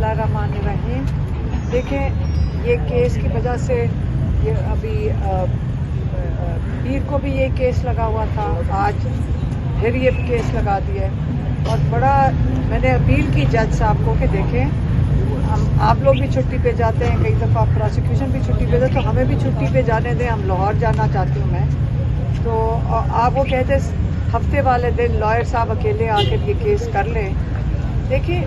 बिस्मिल्लाहिर्रहमानिर्रहीम। देखें, ये केस की वजह से ये अभी पीर को भी ये केस लगा हुआ था, आज फिर ये केस लगा दिया है। और बड़ा मैंने अपील की जज साहब को कि देखें, आप लोग भी छुट्टी पे जाते हैं, कई दफ़ा प्रोसिक्यूशन भी छुट्टी पे जाते, तो हमें भी छुट्टी पे जाने दें, हम लाहौर जाना चाहती हूँ मैं। तो आप वो कहते हफ्ते वाले दिन लॉयर साहब अकेले आकर ये केस कर लें। देखिए,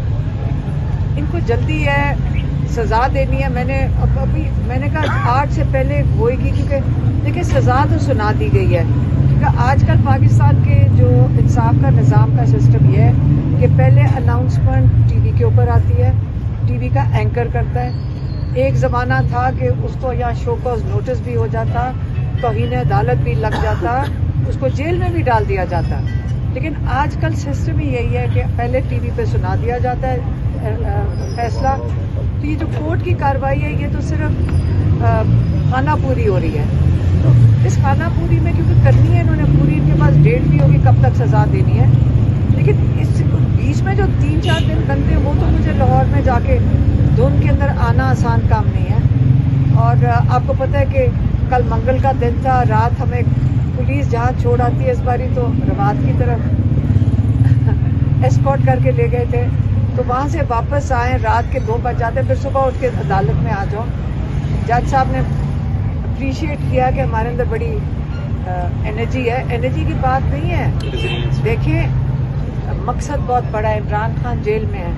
इनको जल्दी है, सज़ा देनी है। मैंने कहा 8 से पले होएगी, क्योंकि देखिए सज़ा तो सुना दी गई है। क्योंकि आजकल पाकिस्तान के जो इंसाफ का निज़ाम का सिस्टम ये है कि पहले अनाउंसमेंट टीवी के ऊपर आती है, टीवी का एंकर करता है। एक ज़माना था कि उसको यहाँ शो कॉज नोटिस भी हो जाता, तौहीन अदालत भी लग जाता, उसको जेल में भी डाल दिया जाता। लेकिन आजकल सिस्टम ही यही है कि पहले टीवी पे सुना दिया जाता है फैसला। तो ये जो कोर्ट की कार्रवाई है, ये तो सिर्फ खाना पूरी हो रही है। तो इस खाना पूरी में क्योंकि करनी है इन्होंने पूरी, इनके पास डेट भी होगी कब तक सज़ा देनी है। लेकिन इस बीच में जो 3-4 दिन बनते हैं, वो तो मुझे लाहौर में जाके धुंध के अंदर आना आसान काम नहीं है। और आपको पता है कि कल मंगल का दिन था, रात हमें पुलिस जहाँ छोड़ आती है, इस बारी तो रवात की तरफ एस्कॉर्ट करके ले गए थे। तो वहाँ से वापस आए, रात के 2 बज जाते, फिर सुबह उठ के अदालत में आ जाओ। जज साहब ने अप्रिशिएट किया कि हमारे अंदर बड़ी एनर्जी है। एनर्जी की बात नहीं है, देखिए मकसद बहुत बड़ा है। इमरान खान जेल में है,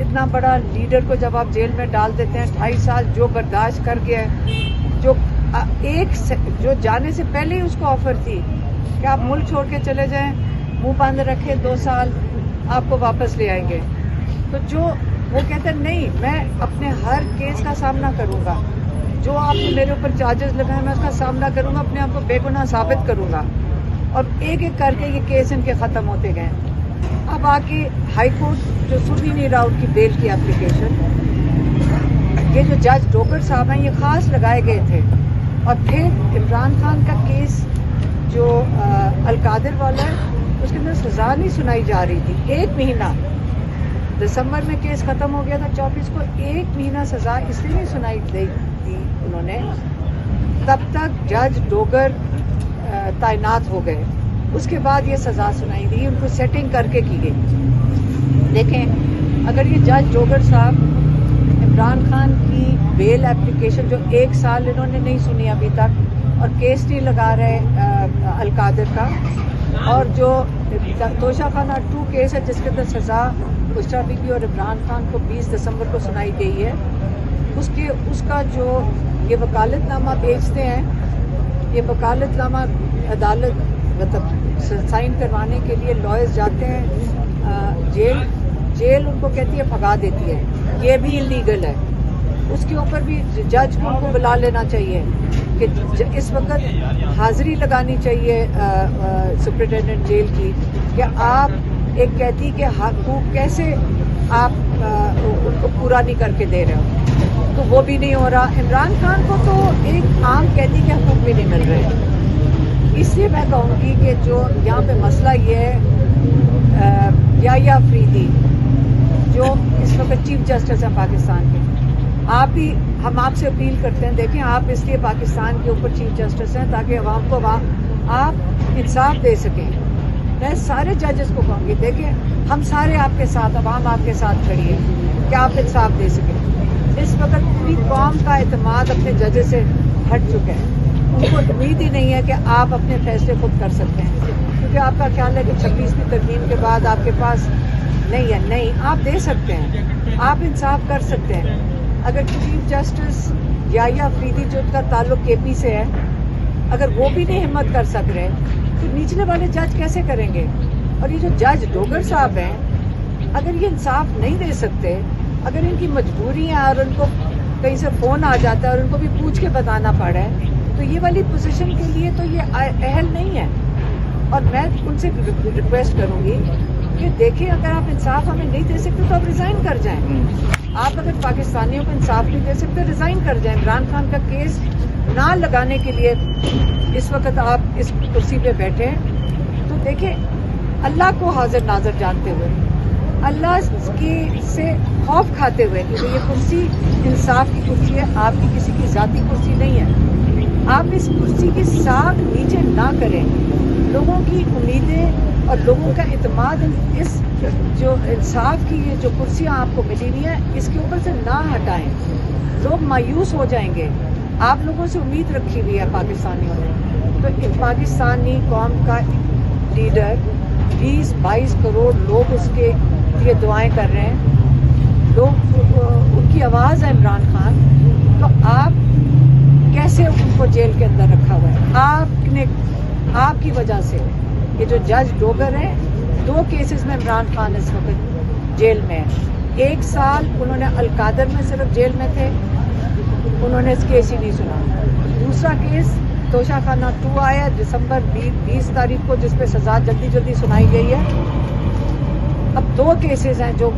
इतना बड़ा लीडर को जब आप जेल में डाल देते हैं, 2.5 साल जो बर्दाश्त कर गया है, जो जाने से पहले ही उसको ऑफर थी कि आप मुल्क छोड़ के चले जाएं, मुंह बंद रखें, 2 साल आपको वापस ले आएंगे। तो जो वो कहते हैं नहीं, मैं अपने हर केस का सामना करूंगा, जो आपने मेरे ऊपर चार्जेस लगाए मैं उसका सामना करूंगा, अपने आप को बेगुनाह साबित करूंगा। और एक एक करके ये केस इनके ख़त्म होते गए। अब आके हाई कोर्ट जो सुन ही नहीं रहा उनकी बेल की एप्लीकेशन, ये जो जज डोगर साहब हैं ये ख़ास लगाए गए थे। और फिर इमरान खान का केस जो अलकादिर वाला है, उसके अंदर सज़ा नहीं सुनाई जा रही थी। 1 महीना, दिसंबर में केस ख़त्म हो गया था 24 को, 1 महीना सज़ा इसलिए नहीं सुनाई दी उन्होंने, तब तक जज डोगर तैनात हो गए। उसके बाद ये सज़ा सुनाई दी, उनको सेटिंग करके की गई। देखें, अगर ये जज डोगर साहब इमरान खान की बेल एप्लीकेशन जो 1 साल इन्होंने नहीं सुनी अभी तक, और केस नहीं लगा रहे अलकादिर का, और जो तोशाखाना 2 केस है जिसके अंदर सज़ा बुशरा बीबी और इमरान खान को 20 दिसंबर को सुनाई गई है, उसका जो ये वकालतनामा भेजते हैं, ये वकालतनामा अदालत मतलब साइन करवाने के लिए लॉयर्स जाते हैं जेल उनको कहती है भगा देती है, ये भी इलीगल है। उसके ऊपर भी जज को उनको बुला लेना चाहिए कि इस वक्त हाजिरी लगानी चाहिए सुप्रिटेंडेंट जेल की, कि आप एक कहती कि हकूक कैसे आप उनको पूरा नहीं करके दे रहे हो, तो वो भी नहीं हो रहा। इमरान खान को तो एक आम कहती के हकूक भी नहीं मिल रहे। इसलिए मैं कहूँगी कि जो यहाँ पे मसला ये है, याह्या अफरीदी जो इस वक्त चीफ जस्टिस हैं पाकिस्तान के, हम आपसे अपील करते हैं, देखें आप इसलिए पाकिस्तान के ऊपर चीफ जस्टिस हैं ताकि अवाम को आप इंसाफ दे सकें। मैं सारे जजेस को कहूँगी, देखें हम सारे आपके साथ, अवाम आपके साथ खड़ी है कि आप इंसाफ दे सकें। इस वक्त पूरी कौम का एतमाद अपने जजेस से हट चुका है, उनको उम्मीद ही नहीं है कि आप अपने फैसले खुद कर सकते हैं, क्योंकि आपका ख्याल है कि 26वीं तरमीम के बाद आपके पास नहीं है। नहीं, आप दे सकते हैं, आप इंसाफ कर सकते हैं। अगर चीफ जस्टिस याह्या अफरीदी जो उनका ताल्लुक केपी से है, अगर वो भी नहीं हिम्मत कर सक रहे, तो निचले वाले जज कैसे करेंगे? और ये जो जज डोगर साहब हैं, अगर ये इंसाफ नहीं दे सकते, अगर इनकी मजबूरी है और उनको कहीं से फ़ोन आ जाता है और उनको भी पूछ के बताना पड़ा है, तो ये वाली पोजीशन के लिए तो ये अहल नहीं है। और मैं उनसे रिक्वेस्ट करूँगी कि देखिए, अगर आप इंसाफ हमें नहीं दे सकते तो आप रिज़ाइन कर जाएं। आप अगर पाकिस्तानियों को इंसाफ नहीं दे सकते, रिज़ाइन कर जाएं। इमरान खान का केस ना लगाने के लिए इस वक्त आप इस कुर्सी पे बैठे हैं। तो देखिए, अल्लाह को हाजिर नाज़र जानते हुए اللہ کی سے خوف کھاتے ہوئے کہ یہ کرسی انصاف کی کرسی ہے، آپ کی کسی کی ذاتی کرسی نہیں ہے، آپ اس کرسی کی ساکھ نیچے نہ کریں، لوگوں کی امیدیں اور لوگوں کا اعتماد اس جو انصاف کی یہ جو کرسیاں آپ کو ملی ہوئی ہیں اس کے اوپر سے نہ ہٹائیں، لوگ مایوس ہو جائیں گے۔ آپ لوگوں سے امید رکھی ہوئی ہے پاکستانیوں نے، تو ایک پاکستانی قوم کا لیڈر 20-22 کروڑ لوگ اس کے لیے دعائیں کر رہے ہیں، لوگ ان کی آواز ہے عمران خان، تو آپ کیسے ان کو جیل کے اندر رکھا ہوا ہے؟ آپ کی وجہ سے یہ جو جج ڈوگر ہیں 2 کیسز میں عمران خان اس وقت جیل میں ہے، 1 سال انہوں نے القادر میں صرف جیل میں تھے، انہوں نے اس کیس ہی نہیں سنا۔ دوسرا کیس توشہ خانہ 2 آیا دسمبر 20 تاریخ کو، جس پہ سزا جلدی سنائی گئی ہے۔ اب 2 کیسز ہیں جو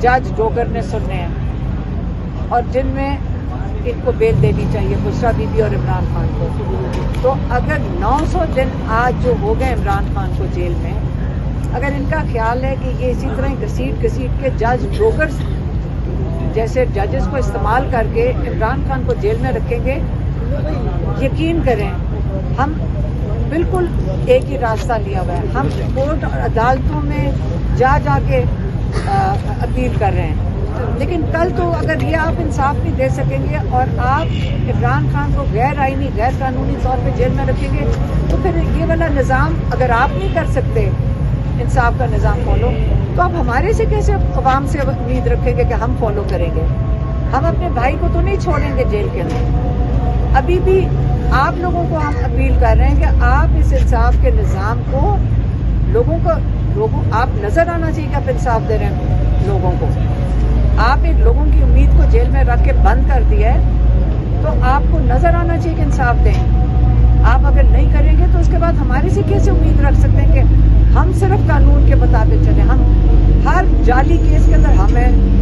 جج ڈوگر نے سننے ہیں اور جن میں ان کو بیل دینی چاہیے، بشرا بی بی اور عمران خان کو۔ تو اگر 900 دن آج جو ہو گئے عمران خان کو جیل میں، اگر ان کا خیال ہے کہ یہ اسی طرح گھسیٹ کے جج ڈوگر جیسے ججز کو استعمال کر کے عمران خان کو جیل میں رکھیں گے، یقین کریں ہم بالکل ایک ہی راستہ لیا ہوا ہے، ہم کورٹ اور عدالتوں میں جا کے اپیل کر رہے ہیں، لیکن کل تو اگر یہ آپ انصاف نہیں دے سکیں گے اور آپ عمران خان کو غیر آئینی غیر قانونی طور پہ جیل میں رکھیں گے، تو پھر یہ والا نظام اگر آپ نہیں کر سکتے انصاف کا نظام فالو، تو آپ ہمارے سے کیسے عوام سے امید رکھیں گے کہ ہم فالو کریں گے؟ ہم اپنے بھائی کو تو نہیں چھوڑیں گے جیل کے اندر۔ ابھی بھی آپ لوگوں کو ہم اپیل کر رہے ہیں کہ آپ اس انصاف کے نظام کو لوگوں آپ نظر آنا چاہیے کہ آپ انصاف دے رہے ہیں لوگوں کو۔ آپ ایک لوگوں کی امید کو جیل میں رکھ کے بند کر دیا ہے، تو آپ کو نظر آنا چاہیے کہ انصاف دیں۔ آپ اگر نہیں کریں گے تو اس کے بعد ہمارے سے کیسے امید رکھ سکتے ہیں کہ ہم صرف قانون کے مطابق چلیں؟ ہم ہر جعلی کیس کے اندر ہمیں